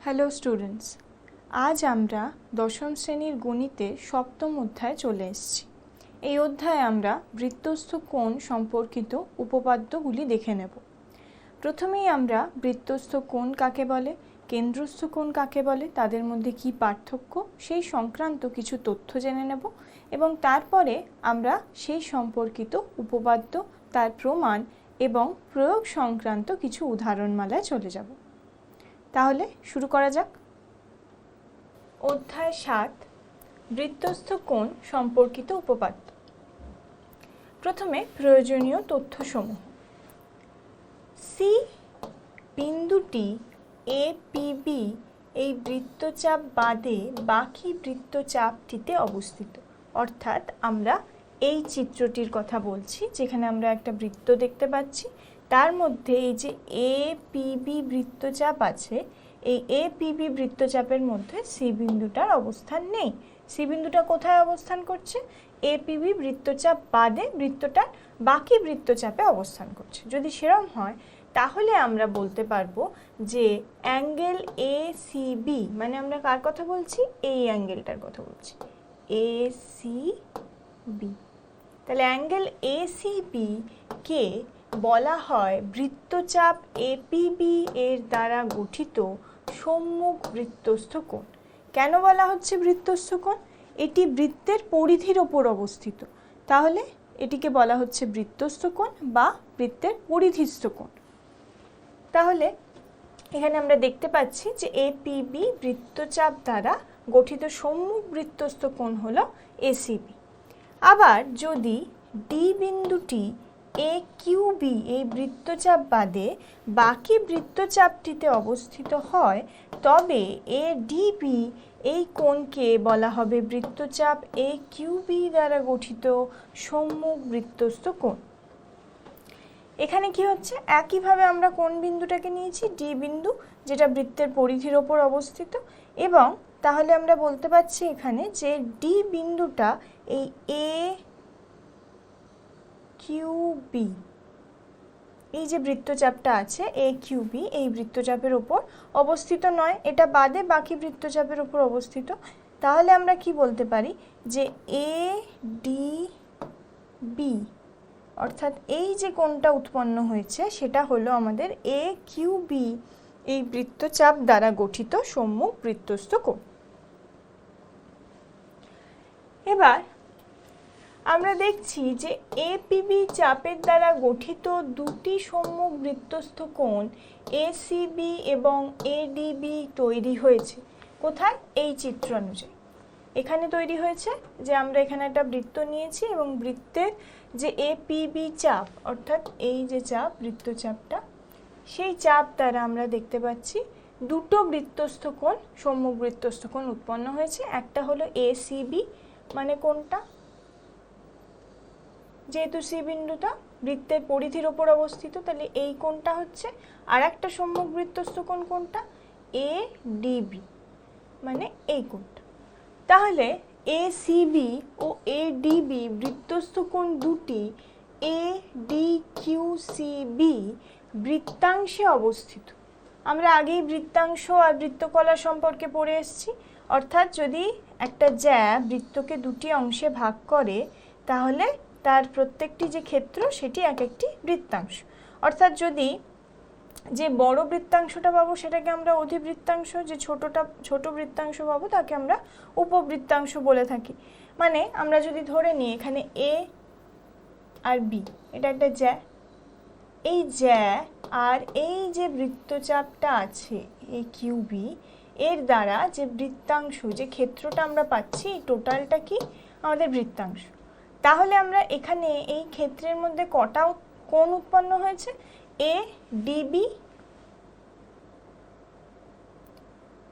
Hello students, আজ আমরা দশম শ্রেণীর গণিতের সপ্তম অধ্যায়ে চলে এসেছি। এই অধ্যায়ে আমরা বৃত্তস্থ কোণ সম্পর্কিত উপপাদ্যগুলি দেখে নেব। প্রথমেই আমরা বৃত্তস্থ কোণ কাকে বলে, কেন্দ্রস্থ কোণ কাকে বলে, তাদের মধ্যে কি পার্থক্য সেই সংক্রান্ত কিছু তথ্য জেনে নেব এবং তারপরে আমরা সেই সম্পর্কিত উপপাদ্য, তার প্রমাণ এবং প্রয়োগ সংক্রান্ত কিছু উদাহরণমালায় চলে যাব। তাহলে শুরু করা যাক। অধ্যায় ৭, বৃত্তস্থ কোণ সম্পর্কিত উপপাদ্য। প্রথমে প্রয়োজনীয় তথ্যসমূহ। সি বিন্দুটি এপিবি এই বৃত্তচাপ বাদে বাকি বৃত্তচাপটিতে অবস্থিত। অর্থাৎ আমরা এই চিত্রটির কথা বলছি, যেখানে আমরা একটা বৃত্ত দেখতে পাচ্ছি, তার মধ্যে এই যে এপিবি বৃত্তচাপ আছে, এই এপিবি বৃত্তচাপের মধ্যে সি বিন্দুটার অবস্থান নেই। সি বিন্দুটা কোথায় অবস্থান করছে? এপিবি বৃত্তচাপ বাদে বৃত্তটার বাকি বৃত্তচাপে অবস্থান করছে। যদি সেরকম হয় তাহলে আমরা বলতে পারবো যে অ্যাঙ্গেল এসিবি, মানে আমরা কার কথা বলছি? এই অ্যাঙ্গেলটার কথা বলছি, এসিবি। তাহলে অ্যাঙ্গেল এসিবি কে বলা হয় বৃত্তচাপ এপিবি এর দ্বারা গঠিত সম্মুখ বৃত্তস্থ কোণ। কেন বলা হচ্ছে বৃত্তস্থ কোণ? এটি বৃত্তের পরিধির ওপর অবস্থিত, তাহলে এটিকে বলা হচ্ছে বৃত্তস্থ কোণ বা বৃত্তের পরিধিস্থ কোণ। তাহলে এখানে আমরা দেখতে পাচ্ছি যে এপিবি বৃত্তচাপ দ্বারা গঠিত সম্মুখ বৃত্তস্থ কোণ হলো এসিবি। আবার যদি ডি বিন্দুটি এ কিউবি এই বৃত্তচাপ বাদে বাকি বৃত্তচাপটিতে অবস্থিত হয়, তবে এ ডিবি এই কোণকে বলা হবে বৃত্তচাপ এ কিউবি দ্বারা গঠিত সম্মুখ বৃত্তস্থ কোণ। এখানে কি হচ্ছে? একইভাবে আমরা কোন বিন্দুটাকে নিয়েছি? ডি বিন্দু, যেটা বৃত্তের পরিধির ওপর অবস্থিত, এবং তাহলে আমরা বলতে পারছি এখানে যে ডি বিন্দুটা এই এ কিউবি, এই যে বৃত্তচাপটা আছে এ কিউবি, এই বৃত্তচাপের ওপর অবস্থিত নয়, এটা বাদে বাকি বৃত্তচাপের ওপর অবস্থিত। তাহলে আমরা কি বলতে পারি যে এ ডি বি, অর্থাৎ এই যে কোণটা উৎপন্ন হয়েছে সেটা হলো আমাদের এ কিউবি এই বৃত্তচাপ দ্বারা গঠিত সম্মুখ বৃত্তস্থ কোণ। এবার আমরা দেখছি যে এপিবি চাপের দ্বারা গঠিত দুটি সম্মুখ বৃত্তস্থ কোণ এসিবি এবং এডিবি তৈরি হয়েছে। কোথায়? এই চিত্র অনুযায়ী এখানে তৈরি হয়েছে যে আমরা এখানে একটা বৃত্ত নিয়েছি এবং বৃত্তের যে এপিবি চাপ, অর্থাৎ এই যে চাপ, বৃত্তচাপটা, সেই চাপ দ্বারা আমরা দেখতে পাচ্ছি দুটো বৃত্তস্থ কোণ, সম্মুখ বৃত্তস্থ কোণ উৎপন্ন হয়েছে। একটা হলো এসিবি, মানে কোণটা, যেহেতু সি বিন্দুটা বৃত্তের পরিধির ওপর অবস্থিত, তাহলে এই কোণটা হচ্ছে। আর একটা সম্মুখ বৃত্তস্থ কোণ কোনটা? এ ডিবি, মানে এই কোণটা। তাহলে এসিবি ও এডিবি বৃত্তস্থ কোণ দুটি এ ডি কিউ সিবি বৃত্তাংশে অবস্থিত। আমরা আগেই বৃত্তাংশ আর বৃত্তকলা সম্পর্কে পড়ে এসেছি। অর্থাৎ যদি একটা জ্যা বৃত্তকে দুটি অংশে ভাগ করে, তাহলে তার প্রত্যেকটি যে ক্ষেত্র সেটি এক একটি বৃত্তাংশ। অর্থাৎ যদি যে বড় বৃত্তাংশটা পাবো সেটাকে আমরা অধিবৃত্তাংশ, যে ছোট বৃত্তাংশ পাবো তাকে আমরা উপবৃত্তাংশ বলে থাকি। মানে আমরা যদি ধরে নিই এখানে এ আর বি, এটা একটা জ্যা, এই জ্যা আর এই যে বৃত্তচাপটা আছে এ কিউবি, এর দ্বারা যে বৃত্তাংশ, যে ক্ষেত্রটা আমরা পাচ্ছি, এই টোটালটা কি? আমাদের বৃত্তাংশ। তাহলে আমরা এখানে এই ক্ষেত্রের মধ্যে কটা কোণ উৎপন্ন হয়েছে? এ ডিবি,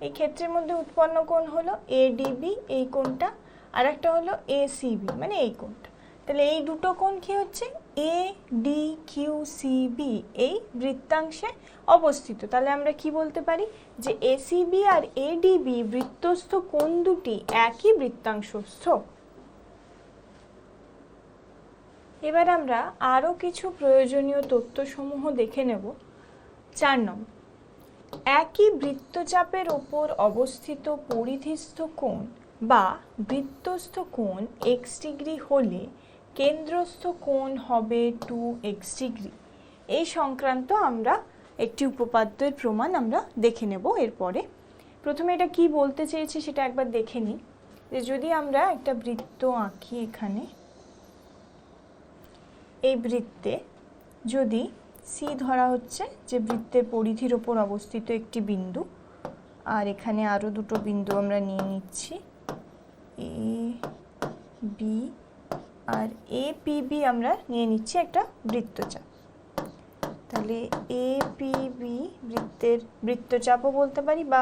এই ক্ষেত্রের মধ্যে উৎপন্ন কোণ হলো এ ডিবি, এই কোণটা, আর একটা হলো এসিবি, মানে এই কোণটা। তাহলে এই দুটো কোণ কি হচ্ছে? এ ডি কিউ সিবি এই বৃত্তাংশে অবস্থিত। তাহলে আমরা কি বলতে পারি যে এসিবি আর এডিবি বৃত্তস্থ কোণ দুটি একই বৃত্তাংশস্থ। এবার আমরা আরও কিছু প্রয়োজনীয় তথ্যসমূহ দেখে নেব। 4 নম্বর, একই বৃত্তচাপের ওপর অবস্থিত পরিধিস্থ কোণ বা বৃত্তস্থ কোণ x ডিগ্রি হলে কেন্দ্রস্থ কোণ হবে 2x ডিগ্রি। এই সংক্রান্ত আমরা একটি উপপাদ্যের প্রমাণ আমরা দেখে নেব এরপরে। প্রথমে এটা কি বলতে চেয়েছি সেটা একবার দেখে নিই, যে যদি আমরা একটা বৃত্ত আঁকি, এখানে এই বৃত্তে যদি সি ধরা হচ্ছে যে বৃত্তের পরিধির ওপর অবস্থিত একটি বিন্দু, আর এখানে আরও দুটো বিন্দু আমরা নিয়ে নিচ্ছি, এ বি আর এ পি বি আমরা নিয়ে নিচ্ছি একটা বৃত্তচাপ। তাহলে এ পি বি বৃত্তচাপও বলতে পারি বা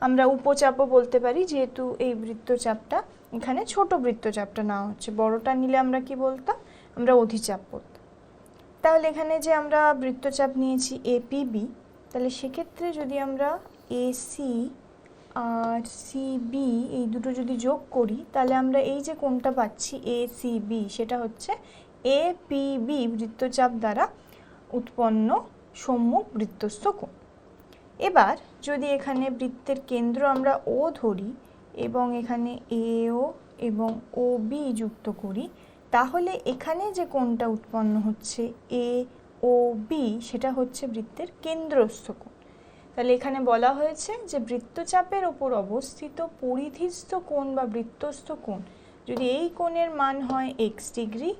আমরা উপচাপও বলতে পারি, যেহেতু এই বৃত্তচাপটা এখানে ছোট বৃত্তচাপটা না হচ্ছে, বড়টা নিলে আমরা কি বলতাম, আমরা অধিচাপ বলতাম। তাহলে এখানে যে আমরা বৃত্তচাপ নিয়েছি এপিবি, তাহলে সেক্ষেত্রে যদি আমরা এসি আর সিবি এই দুটো যদি যোগ করি, তাহলে আমরা এই যে কোণটা পাচ্ছি এসিবি, সেটা হচ্ছে এপিবি বৃত্তচাপ দ্বারা উৎপন্ন সম্মুখ বৃত্তস্থ কোণ। এবার যদি এখানে বৃত্তের কেন্দ্র আমরা ও ধরি এবং এখানে এও এবং ও বি যুক্ত করি, তাহলে এখানে যে কোণটা উৎপন্ন হচ্ছে এ ও বি, সেটা হচ্ছে বৃত্তের কেন্দ্রস্থ কোণ। তাহলে এখানে বলা হয়েছে যে বৃত্তচাপের ওপর অবস্থিত পরিধিস্থ কোণ বা বৃত্তস্থ কোণ যদি এই কোণের মান হয় x ডিগ্রি,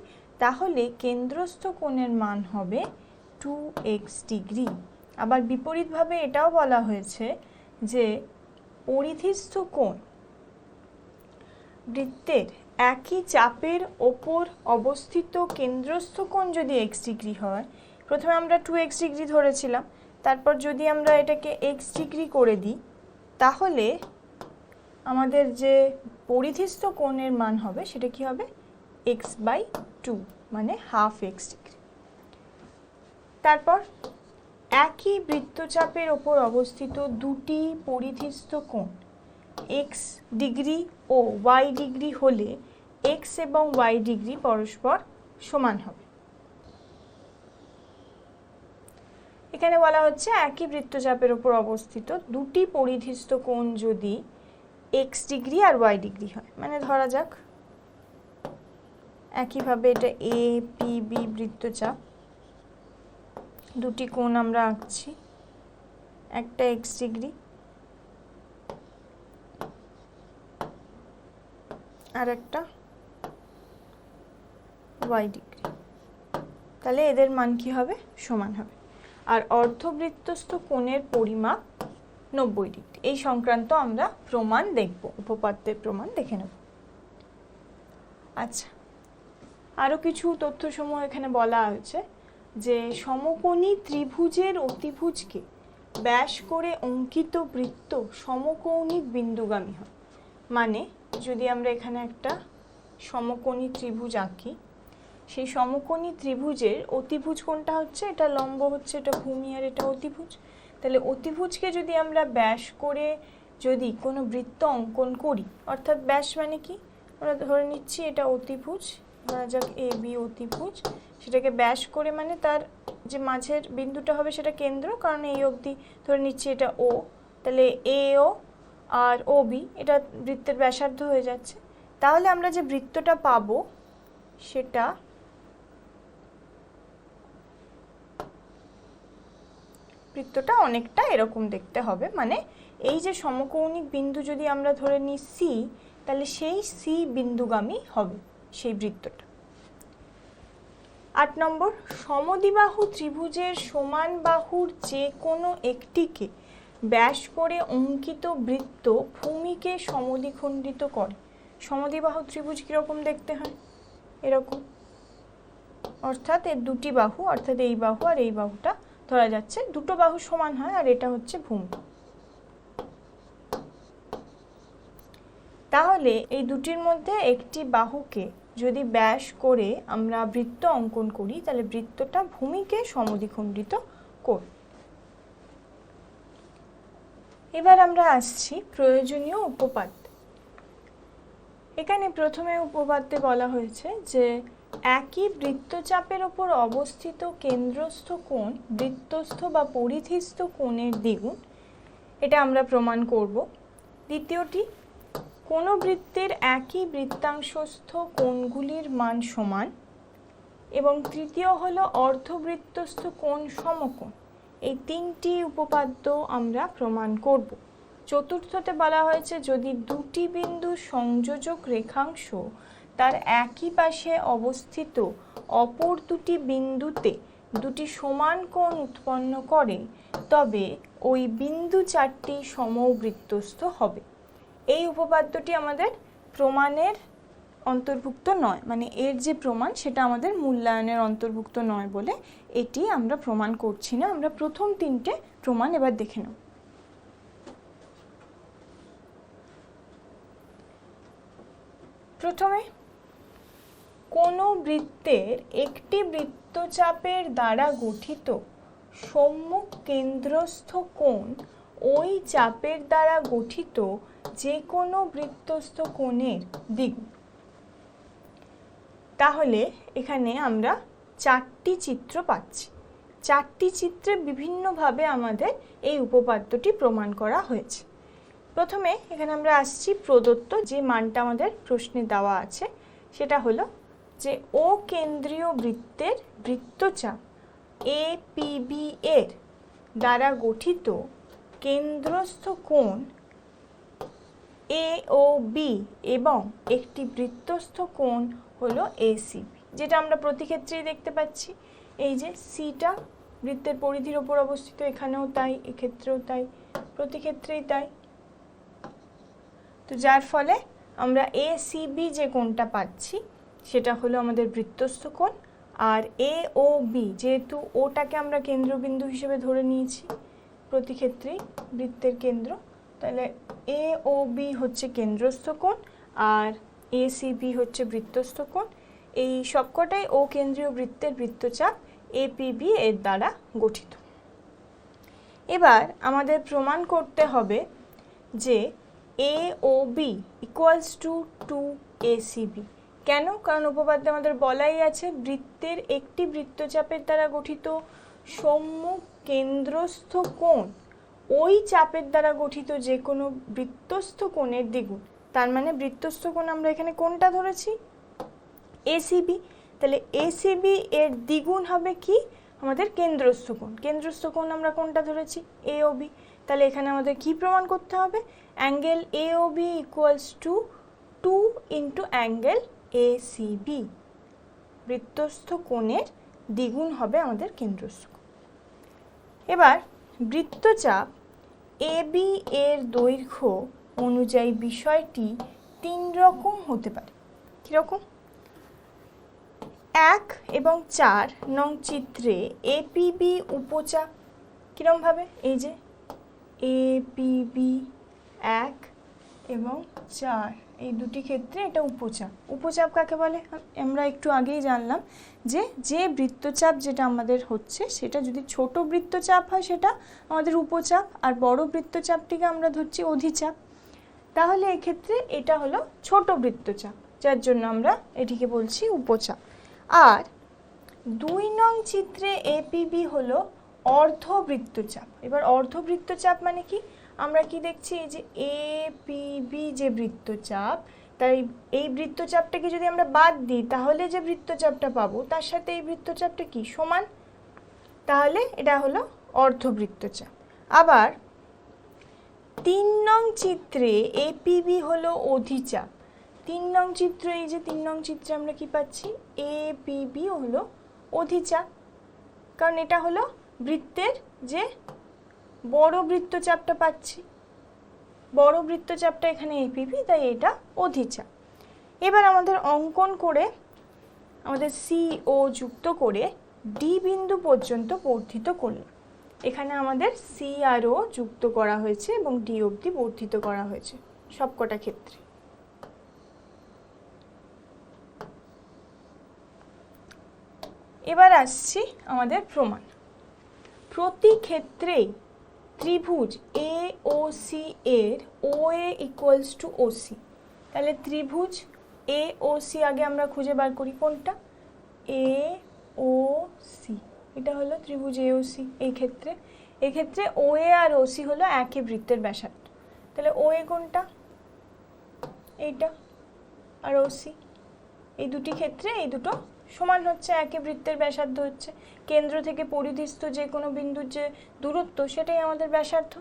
তাহলে কেন্দ্রস্থ কোণের মান হবে 2x ডিগ্রি। আবার বিপরীতভাবে এটাও বলা হয়েছে যে পরিধিস্থ কোণ বৃত্তের একই চাপের ওপর অবস্থিত কেন্দ্রস্থ কোণ যদি x ডিগ্রি হয়, প্রথমে আমরা 2x ডিগ্রি ধরেছিলাম, তারপর যদি আমরা এটাকে x ডিগ্রি করে দিই, তাহলে আমাদের যে পরিধিস্থ কোণের মান হবে সেটা কি হবে x/2, মানে হাফ x ডিগ্রি। তারপর একই বৃত্তচাপের ওপর অবস্থিত দুটি পরিধিস্থ কোণ x ডিগ্রি ও y ডিগ্রি হলে x এবং y ডিগ্রি পরস্পর সমান হবে। এখানে বলা হচ্ছে একই বৃত্তচাপের ওপর অবস্থিত দুটি পরিধিস্থ কোণ যদি x ডিগ্রি আর y ডিগ্রি হয়, মানে ধরা যাক একইভাবে এটা এ পি বি বৃত্তচাপ, দুটি কোণ আমরা আঁকছি, একটা x ডিগ্রি আর একটা y ডিগ্রি, তাহলে এদের মান কি হবে, সমান হবে। আর অর্ধবৃত্তস্থ কোণের পরিমাপ 90 ডিগ্রি। এই সংক্রান্ত আমরা প্রমাণ দেখব, উপপাদ্যের প্রমাণ দেখে নেব। আচ্ছা, আরও কিছু তথ্যসমূহ এখানে বলা হয়েছে যে সমকোণী ত্রিভুজের অতিভুজকে ব্যাস করে অঙ্কিত বৃত্ত সমকৌণিক বিন্দুগামী হয়। মানে যদি আমরা এখানে একটা সমকোণী ত্রিভুজ আঁকি, সেই সমকোণী ত্রিভুজের অতিভুজ কোনটা হচ্ছে, এটা লম্ব হচ্ছে, এটা ভূমি, আর এটা অতিভুজ। তাহলে অতিভুজকে যদি আমরা ব্যাস করে যদি কোনো বৃত্ত অঙ্কন করি, অর্থাৎ ব্যাস মানে কি, আমরা ধরে নিচ্ছি এটা অতিভুজ, ধরা যাক এ বি অতিভুজ, সেটাকে ব্যাস করে মানে তার যে মাঝের বিন্দুটা হবে সেটা কেন্দ্র, কারণ এই অবধি ধরে নিচ্ছি এটা ও, তাহলে এও আর ও বি এটা বৃত্তের ব্যাসার্ধ হয়ে যাচ্ছে। তাহলে আমরা যে বৃত্তটা পাবো সেটা বৃত্তটা অনেকটা এরকম দেখতে হবে। মানে এই যে সমকৌণিক বিন্দু যদি আমরা ধরে নিই সি, তাহলে সেই সি বিন্দুগামী হবে সেই বৃত্তটা। 8 নম্বর, সমদ্বিবাহু ত্রিভুজের সমান বাহুর যে কোনো একটিকে ব্যাস করে অঙ্কিত বৃত্ত ভূমিকে সমদ্বিখণ্ডিত করে। সমদ্বিবাহু ত্রিভুজ কীরকম দেখতে হয়, এরকম, অর্থাৎ এর দুটি বাহু, অর্থাৎ এই বাহু আর এই বাহুটা ধরা যাচ্ছে, দুটো বাহু সমান হয়, আর এটা হচ্ছে ভূমি। তাহলে এই দুটির মধ্যে একটি বাহুকে যদি ব্যাস করে আমরা বৃত্ত অঙ্কন করি, তাহলে বৃত্তটা ভূমিকে সমদ্বিখণ্ডিত করবে। এবার আমরা আসছি প্রয়োজনীয় উপপাদ্য। এখানে প্রথমে উপপাদ্যে বলা হয়েছে যে একই বৃত্তচাপের ওপর অবস্থিত কেন্দ্রস্থ কোণ বৃত্তস্থ বা পরিধিস্থ কোণের দ্বিগুণ, এটা আমরা প্রমাণ করব। দ্বিতীয়টি, কোনো বৃত্তের একই বৃত্তাংশস্থ কোণগুলির মান সমান। এবং তৃতীয় হলো অর্ধবৃত্তস্থ কোণ সমকোণ। এই তিনটি উপপাদ্য আমরা প্রমাণ করব। চতুর্থতে বলা হয়েছে যদি দুটি বিন্দু সংযোজক রেখাংশ তার একই পাশে অবস্থিত অপর দুটি বিন্দুতে দুটি সমান কোণ উৎপন্ন করে তবে ওই বিন্দু চারটি সমবৃত্তস্থ হবে। এই উপপাদ্যটি আমাদের প্রমাণের অন্তর্ভুক্ত নয়, মানে এর যে প্রমাণ সেটা আমাদের মূল্যায়নের অন্তর্ভুক্ত নয় বলে এটি আমরা প্রমাণ করছি না। আমরা প্রথম তিনটে প্রমাণ এবার দেখে নেব। প্রথমে, কোনো বৃত্তের একটি বৃত্তচাপের দ্বারা গঠিত সম্মুখ কেন্দ্রস্থ কোণ ওই চাপের দ্বারা গঠিত যে কোনো বৃত্তস্থ কোণের দ্বিগুণ। তাহলে এখানে আমরা চারটি চিত্র পাচ্ছি। চারটি চিত্রে বিভিন্নভাবে আমাদের এই উপপাদ্যটি প্রমাণ করা হয়েছে। প্রথমে এখানে আমরা আসছি প্রদত্ত যে মানটা আমাদের প্রশ্নে দেওয়া আছে, সেটা হলো যে ও কেন্দ্রীয় বৃত্তের বৃত্তচাপ APB এর দ্বারা গঠিত কেন্দ্রস্থ কোণ AOB এবং একটি বৃত্তস্থ কোণ হলো ACB, যেটা আমরা প্রতি ক্ষেত্রেই দেখতে পাচ্ছি। এই যে সিটা বৃত্তের পরিধির ওপর অবস্থিত, এখানেও তাই, এক্ষেত্রেও তাই, প্রতি ক্ষেত্রেই তাই। তো যার ফলে আমরা ACB যে কোণটা পাচ্ছি সেটা হলো আমাদের বৃত্তস্থ কোণ, আর AOB যেহেতু ওটাকে আমরা কেন্দ্রবিন্দু হিসেবে ধরে নিয়েছি প্রতি ক্ষেত্রেই বৃত্তের কেন্দ্র, তাহলে AOB হচ্ছে কেন্দ্রস্থ কোণ আর ACB হচ্ছে বৃত্তস্থ কোণ। এই সবকটাই ও কেন্দ্রীয় বৃত্তের বৃত্তচাপ APB এর দ্বারা গঠিত। এবার আমাদের প্রমাণ করতে হবে যে AOB ইকুয়ালস টু 2ACB। কেন? কারণ উপপাদ্যে আমাদের বলাই আছে বৃত্তের একটি বৃত্তচাপের দ্বারা গঠিত সম্মুখ কেন্দ্রস্থ কোণ ওই চাপের দ্বারা গঠিত যে কোনো বৃত্তস্থ কোণের দ্বিগুণ। তার মানে বৃত্তস্থ কোণ আমরা এখানে কোনটা ধরেছি? ACB। তাহলে ACB এর দ্বিগুণ হবে কি? আমাদের কেন্দ্রস্থ কোণ। কেন্দ্রস্থ কোণ আমরা কোনটা ধরেছি? AOB। তাহলে এখানে আমাদের কি প্রমাণ করতে হবে? Angle AOB equals to 2 into angle ACB। বৃত্তস্থ কোণের দ্বিগুণ হবে আমাদের কেন্দ্রস্থ কোণ। এবার বৃত্তচাপ AB এর দৈর্ঘ্য অনুযায়ী বিষয়টি 3 রকম হতে পারে। কীরকম? 1 এবং 4 নং চিত্রে APB উপচাপ। কীরকমভাবে? এই যে APB 1 এবং 4 এই দুটি ক্ষেত্রে এটা উপচাপ। উপচাপ কাকে বলে? আমরা একটু আগেই জানলাম যে বৃত্তচাপ যেটা আমাদের হচ্ছে সেটা যদি ছোট বৃত্তচাপ হয় সেটা আমাদের উপচাপ, আর বড় বৃত্তচাপটিকে আমরা ধরছি অধিচাপ। তাহলে এক্ষেত্রে এটা হলো ছোট বৃত্তচাপ, যার জন্য আমরা এটিকে বলছি উপচাপ। আর 2 নং চিত্রে APB হলো অর্ধবৃত্তচাপ। এবার অর্ধবৃত্তচাপ মানে কি? আমরা কি দেখছি? এই যে APB যে বৃত্তচাপ, তাই এই বৃত্তচাপটাকে যদি আমরা বাদ দিই তাহলে যে বৃত্তচাপটা পাবো তার সাথে এই বৃত্তচাপটা কি সমান, তাহলে এটা হলো অর্ধবৃত্তচাপ। আবার 3 নং চিত্রে APB হলো অধিচাপ। 3 নং চিত্র, এই যে 3 নং চিত্রে আমরা কি পাচ্ছি? APB হলো অধিচাপ, কারণ এটা হলো বৃত্তের যে বড় বৃত্তচাপটা পাচ্ছি, বড় বৃত্তচাপটা এখানে APB, তাই এটা অধিচাপ। এবার আমাদের অঙ্কন করে আমাদের CO যুক্ত করে D বিন্দু পর্যন্ত বর্ধিত করলাম। এখানে আমাদের C আর O যুক্ত করা হয়েছে এবং D অবধি বর্ধিত করা হয়েছে সবকটা ক্ষেত্রে। এবার আসছি আমাদের প্রমাণ। প্রতি ক্ষেত্রেই ত্রিভুজ AOC এর OA ইকুয়ালস টু OC। তাহলে ত্রিভুজ AOC আগে আমরা খুঁজে বার করি কোনটা? AOC, এটা হলো ত্রিভুজ AOC। এই ক্ষেত্রে এক্ষেত্রে ও এ আর ও সি হলো একই বৃত্তের ব্যাসার্ধ। তাহলে ও এ কোনটা? এইটা। আর ও সি, এই দুটি ক্ষেত্রে এই দুটো সমান হচ্ছে, একই বৃত্তের ব্যাসার্ধ হচ্ছে। কেন্দ্র থেকে পরিধিস্থ যে কোনো বিন্দুর যে দূরত্ব সেটাই আমাদের ব্যাসার্ধ।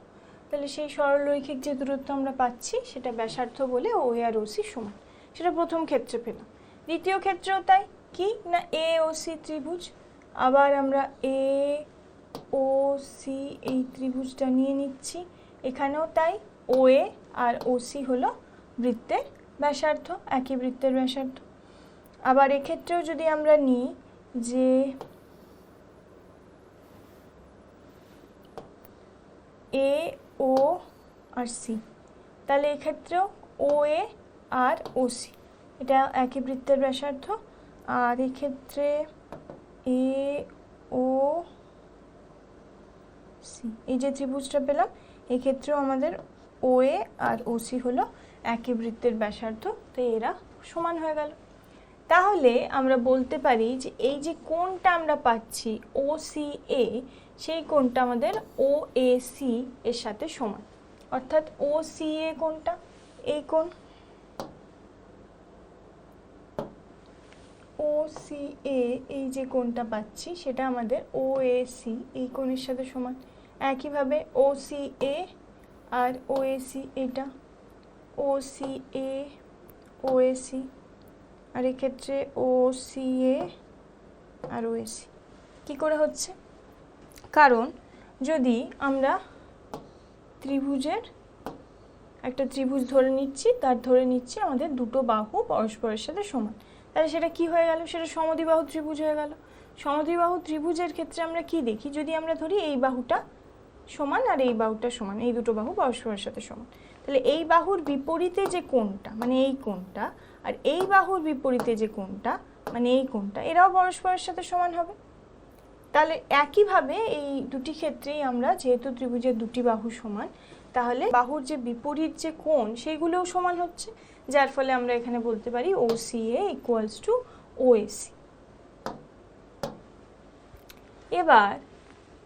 তাহলে সেই সরলরৈখিক যে দূরত্ব আমরা পাচ্ছি সেটা ব্যাসার্ধ বলে ও এ আর ও সি সমান। সেটা প্রথম ক্ষেত্রে পেলাম। দ্বিতীয় ক্ষেত্রেও তাই, কি না এ ও সি ত্রিভুজ। আবার আমরা এ ও সি এই ত্রিভুজটা নিয়ে নিচ্ছি। এখানেও তাই, ও এ আর ও সি হলো বৃত্তের ব্যাসার্ধ, একই বৃত্তের ব্যাসার্ধ। আবার এক্ষেত্রেও যদি আমরা নিই যে এ ও আর সি, তাহলে এক্ষেত্রেও ও এ আর ও সি এটা একই বৃত্তের ব্যাসার্ধ। আর এক্ষেত্রে এ ও সি এই যে ত্রিভুজটা পেলাম, এক্ষেত্রেও আমাদের ও এ আর ও সি হলো একই বৃত্তের ব্যাসার্ধ, তো এরা সমান হয়ে গেল। তাহলে আমরা বলতে পারি যে এই যে কোণটা আমরা পাচ্ছি ও সি এ, সেই কোণটা আমাদের ও এ সি এর সাথে সমান। অর্থাৎ ও সি এ কোণটা এই কোণ, ও সি এ এই যে কোণটা পাচ্ছি সেটা আমাদের ও এ সি এই কোণের সাথে সমান। একইভাবে ও C A R O A C এটা ও C A O A C, আর এক্ষেত্রে ও C A R O A C. কী করে হচ্ছে? কারণ যদি আমরা ত্রিভুজের একটা ত্রিভুজ ধরে নিচ্ছি, তার ধরে নিচ্ছি আমাদের দুটো বাহু পরস্পরের সাথে সমান, তাহলে সেটা কি হয়ে গেল? সেটা সমদ্বিবাহু ত্রিভুজ হয়ে গেল। সমদ্বিবাহু ত্রিভুজের ক্ষেত্রে আমরা কি দেখি? যদি আমরা ধরি এই বাহুটা সমান আর এই বাহুটা সমান, এই দুটো বাহু পরস্পরের সাথে সমান, তাহলে এই বাহুর বিপরীতে যে কোণটা মানে এই কোণটা, আর এই বাহুর বিপরীতে যে কোণটা মানে এই কোণটা, এরাও পরস্পরের সাথে সমান হবে। তাহলে একইভাবে এই দুটি ক্ষেত্রেই আমরা, যেহেতু ত্রিভুজের দুটি বাহু সমান, তাহলে বাহুর যে বিপরীত যে কোণ সেগুলোও সমান হচ্ছে, যার ফলে আমরা এখানে বলতে পারি O C A equals to O A C. এবার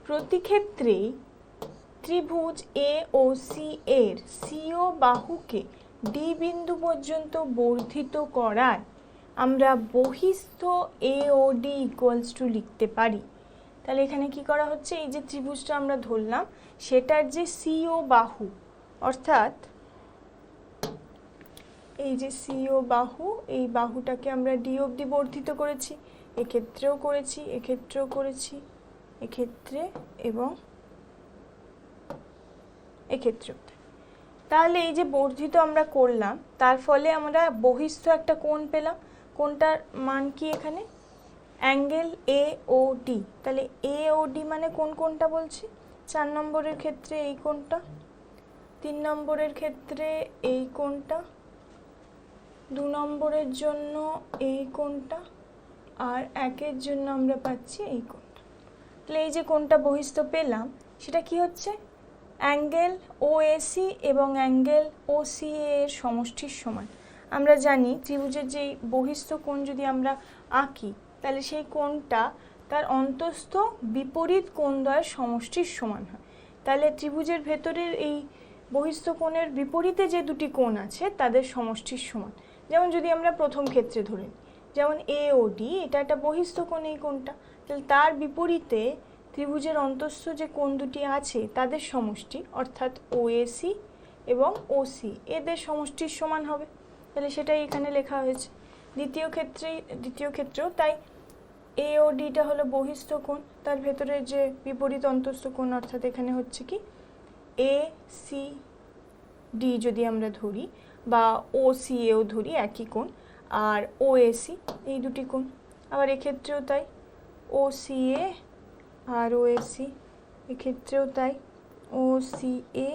প্রতি ক্ষেত্রেই ত্রিভুজ এ ও সি এর সিও বাহুকে ডি বিন্দু পর্যন্ত বর্ধিত করায় আমরা বহিস্থ A O D equals to লিখতে পারি। তাহলে এখানে কি করা হচ্ছে? এই যে ত্রিভুজটা আমরা ধরলাম সেটার যে সিও বাহু, অর্থাৎ এই যে সিও বাহু, এই বাহুটাকে আমরা ডি অবধি বর্ধিত করেছি, এক্ষেত্রেও করেছি, এক্ষেত্রেও করেছি, এক্ষেত্রে এবং এক্ষেত্রেও। তাহলে এই যে বর্ধিত আমরা করলাম, তার ফলে আমরা বহিস্থ একটা কোণ পেলাম। কোণটার মান কি এখানে? Angle A O D. তাহলে এ ও ডি মানে কোন কোণটা বলছি? 4 নম্বরের ক্ষেত্রে এই কোণটা, 3 নম্বরের ক্ষেত্রে এই কোণটা, 2 নম্বরের জন্য এই কোণটা, আর 1-এর জন্য আমরা পাচ্ছি এই কোণটা। তাহলে এই যে কোণটা বহিস্থ পেলাম সেটা কি হচ্ছে? অ্যাঙ্গেল ও এ সি এবং অ্যাঙ্গেল ও সি এর সমষ্টির সমান। আমরা জানি ত্রিভুজের যেই বহিস্থ কোণ যদি আমরা আঁকি, তাহলে সেই কোণটা তার অন্তস্থ বিপরীত কোণদ্বয়ের সমষ্টির সমান হয়। তাহলে ত্রিভুজের ভেতরের এই বহিস্থ কোণের বিপরীতে যে দুটি কোণ আছে তাদের সমষ্টির সমান। যেমন যদি আমরা প্রথম ক্ষেত্রে ধরে নিই, যেমন এ ও ডি, এটা একটা বহিস্থ কোণ এই কোণটা, তাহলে তার বিপরীতে ত্রিভুজের অন্তস্থ যে কোণ দুটি আছে তাদের সমষ্টি, অর্থাৎ ও এ সি এবং ও সি, এদের সমষ্টির সমান হবে। তাহলে সেটাই এখানে লেখা হয়েছে। দ্বিতীয় ক্ষেত্রেও তাই, এ ও ডিটা হলো বহিস্থ কোণ, তার ভেতরে যে বিপরীত অন্তস্থ কোণ, অর্থাৎ এখানে হচ্ছে কি এ সি ডি যদি আমরা ধরি, বা ও সি এও ধরি একই কোণ, আর ও এ সি এই দুটি কোণ। আবার এক্ষেত্রেও তাই, ও C A R O A C, এক্ষেত্রেও তাই, ও C A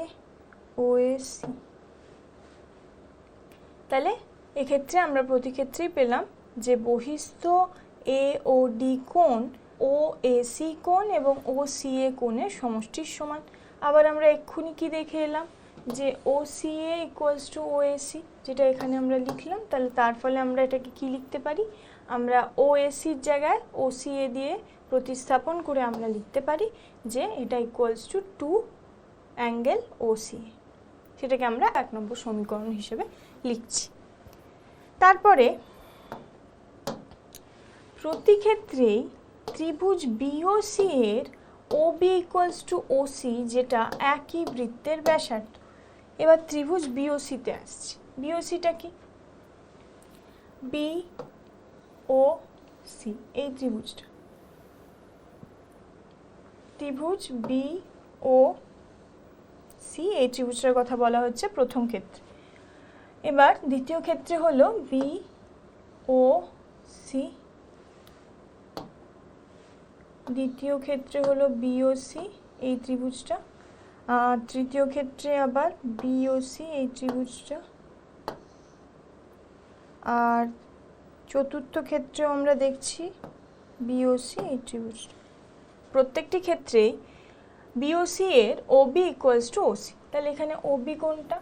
O A C. তাহলে এক্ষেত্রে আমরা প্রতি ক্ষেত্রেই পেলাম যে বহিস্থ এ ও ডি কোণ ও এ সি কোণ এবং ও সি এ কোণের সমষ্টির সমান। আবার আমরা এক্ষুনি কি দেখে এলাম যে O C A equals to O A C, যেটা এখানে আমরা লিখলাম। তাহলে তার ফলে আমরা এটাকে কি লিখতে পারি? আমরা ও এ সির জায়গায় ও সি এ দিয়ে প্রতিস্থাপন করে আমরা লিখতে পারি যে এটা ইকুয়ালস টু 2 অ্যাঙ্গেল ওসি, সেটাকে আমরা 1 নম্বর সমীকরণ হিসেবে লিখছি। তারপরে প্রতি ক্ষেত্রেই ত্রিভুজ বিওসি এর ওবি ইকুয়ালস টু ওসি, যেটা একই বৃত্তের ব্যাসার্ধ। এবার ত্রিভুজ বিওসিতে আসছি। বিওসিটা কি? বি ও সি, এই ত্রিভুজটা, ত্রিভুজ বি ও সি, এই ত্রিভুজটার কথা বলা হচ্ছে প্রথম ক্ষেত্রে। এবার দ্বিতীয় ক্ষেত্রে হলো বি ও সি, দ্বিতীয় ক্ষেত্রে হলো বিওসি এই ত্রিভুজটা, আর তৃতীয় ক্ষেত্রে আবার বিওসি এই ত্রিভুজটা, আর চতুর্থ ক্ষেত্রেও আমরা দেখছি বিওসি এই ত্রিভুজটা। প্রত্যেকটি ক্ষেত্রেই বিওসি এর ওবি ইকুয়ালস টু ওসি। তাহলে এখানে ওবি কোনটা?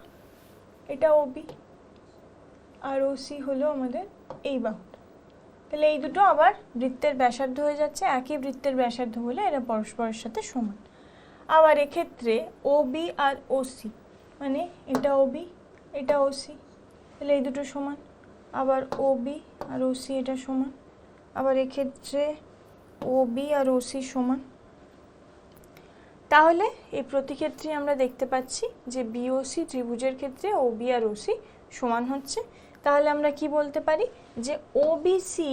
এটা ওবি, আর ওসি হলো আমাদের এই বাহুটা। তাহলে এই দুটো আবার বৃত্তের ব্যাসার্ধ হয়ে যাচ্ছে, একই বৃত্তের ব্যাসার্ধ বলে এরা পরস্পরের সাথে সমান। আবার এক্ষেত্রে ওবি আর ওসি, মানে এটা ওবি এটা ওসি, তাহলে এই দুটো সমান। আবার ওবি আর ওসি এটা সমান। আবার এক্ষেত্রে ওবি আর ওসি সমান। তাহলে এই প্রতি ক্ষেত্রে আমরা দেখতে পাচ্ছি যে বিওসি ত্রিভুজের ক্ষেত্রে ওবি আর ওসি সমান হচ্ছে। তাহলে আমরা কি বলতে পারি যে OBC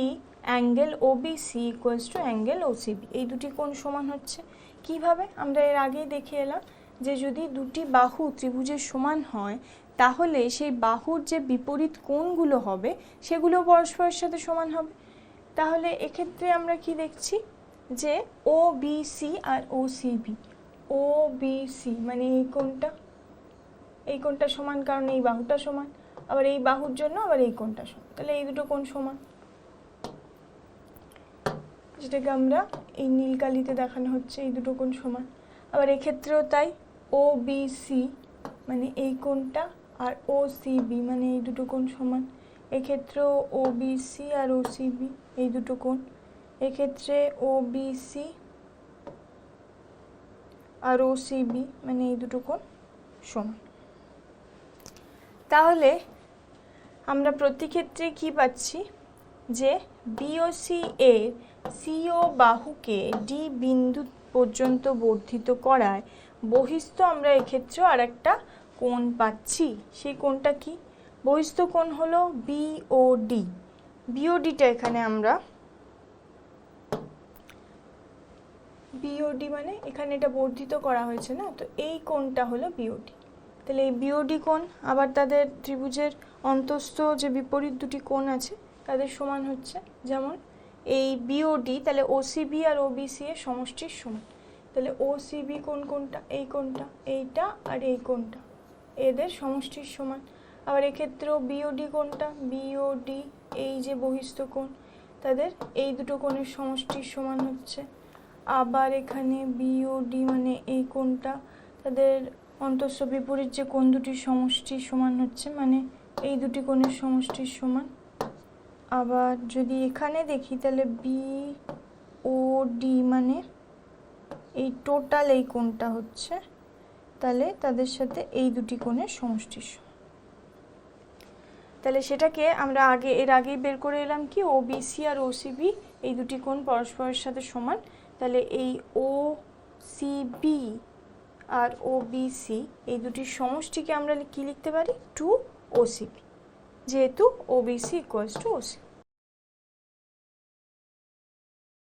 angle OBC equals to angle OCB, এই দুটি কোণ সমান হচ্ছে। কিভাবে? আমরা এর আগেই দেখে এলাম যে যদি দুটি বাহু ত্রিভুজের সমান হয় তাহলে সেই বাহুর যে বিপরীত কোণগুলো হবে সেগুলো পরস্পরের সাথে সমান হবে। তাহলে এক্ষেত্রে আমরা কি দেখছি যে ওবিসি আর ওসিবি, ওবিসি মানে এই কোণটা সমান, কারণ এই বাহুটা সমান, আবার এই বাহুর জন্য আবার এই কোণটা সমান, তাহলে এই দুটো কোণ সমান, যেটাকে আমরা এই নীল কালিতে দেখানো হচ্ছে, এই দুটো কোণ সমান। আবার এক্ষেত্রেও তাই, ওবিসি মানে এই কোণটা আর ওসিবি মানে এই দুটো কোণ সমান। এক্ষেত্রেও ওবিসি আর ওসিবি এই দুটো কোণ, এক্ষেত্রে ওবিসি আর ওসিবি মানে এই দুটো কোণ সমান। তাহলে আমরা প্রতি ক্ষেত্রে কি পাচ্ছি যে বিওসি এর সিও বাহুকে ডি বিন্দু পর্যন্ত বর্ধিত করায় বহিস্থ আমরা এক্ষেত্রেও আর একটা কোণ পাচ্ছি। সেই কোণটা কি? বহিস্থ কোণ হলো বিওডি। বিওডিটা এখানে আমরা বিওডি মানে এখানে এটা বর্ধিত করা হয়েছে না, তো এই কোণটা হলো বিওডি। তাহলে এই বিওডি কোণ আবার তাদের ত্রিভুজের অন্তস্থ যে বিপরীত দুটি কোণ আছে তাদের সমান হচ্ছে। যেমন এই বিওডি, তাহলে ওসিবি আর ওবিসি এর সমষ্টির সমান। তাহলে ওসিবি কোনটা? এই কোণটা, এইটা আর এই কোণটা এদের সমষ্টির সমান। আবার এক্ষেত্রেও বিওডি কোণটা, বিওডি এই যে বহিস্থ কোণ, তাদের এই দুটো কোণের সমষ্টির সমান হচ্ছে। আবার এখানে বিওডি মানে এই কোণটা, তাদের অন্তঃস্থ বিপরীত যে কোণ দুটির সমষ্টির সমান হচ্ছে, মানে এই দুটি কোণের সমষ্টির সমান। আবার যদি এখানে দেখি তাহলে বিওডি মানে এই টোটাল এই কোণটা হচ্ছে, তাহলে তাদের সাথে এই দুটি কোণের সমষ্টির সমান। তাহলে সেটাকে আমরা এর আগেই বের করে এলাম কি ওবিসি আর ওসিবি এই দুটি কোণ পরস্পরের সাথে সমান। তাহলে এই ওসিবি আর ওবিসি এই দুটির সমষ্টিকে আমরা কি লিখতে পারি? 2 ওসিবি, যেহেতু ওবিসি ইকুয়ালস টু ওসিবি।